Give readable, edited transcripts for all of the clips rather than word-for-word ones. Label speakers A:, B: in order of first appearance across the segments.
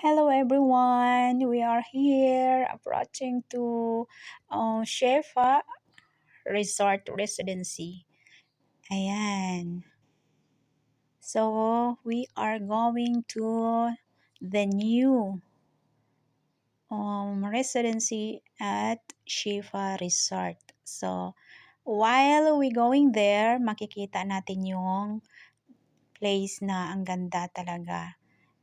A: Hello everyone, we are here approaching to Shefa Resort Residency. Ayan. So, we are going to the new residency at Shefa Resort. So, while we going there, makikita natin yung place na ang ganda talaga.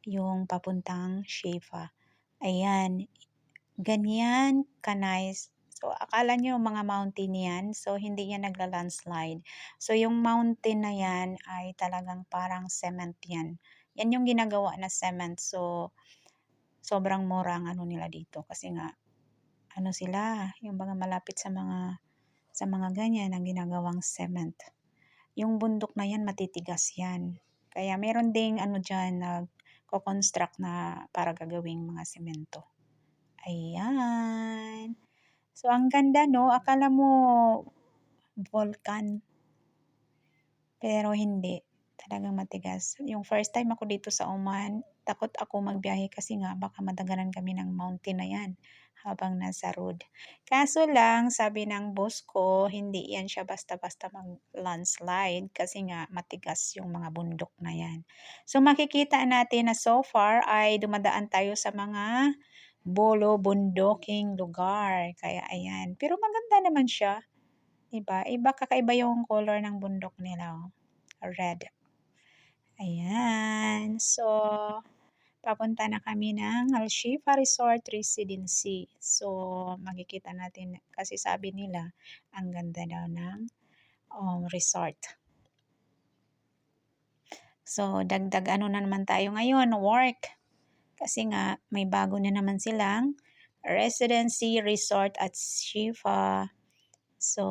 A: Yung papuntang Shefa. Ayan, ganyan ka-nice. So, akala nyo mga mountain yan. So, hindi yan nagla-landslide. So, yung mountain na yan ay talagang parang cement yan. Yan yung ginagawa na cement. So, sobrang mura ang ano nila dito. Kasi nga, ano sila, yung mga malapit sa mga ganyan ang ginagawang cement. Yung bundok na yan, matitigas yan. Kaya meron ding ano dyan, nagko-construct na para gagawing mga semento. Ayan. So, ang ganda, no? Akala mo volcan. Pero hindi. Talagang matigas. Yung first time ako dito sa Oman, takot ako magbiyahe kasi nga baka madaganan kami ng mountain na yan habang nasa road. Kaso lang, sabi ng boss ko, hindi yan siya basta-basta mag-landslide kasi nga matigas yung mga bundok na yan. So, makikita natin na so far ay dumadaan tayo sa mga bundoking lugar. Kaya ayan. Pero maganda naman siya. Diba? Iba kakaiba yung color ng bundok nila. Red. Ayan. So, papunta na kami ng Al Shifa Resort Residency. So, makikita natin kasi sabi nila ang ganda daw ng resort. So, dagdag ano na naman tayo ngayon, work. Kasi nga, may bago na naman silang residency resort at Shifa. So,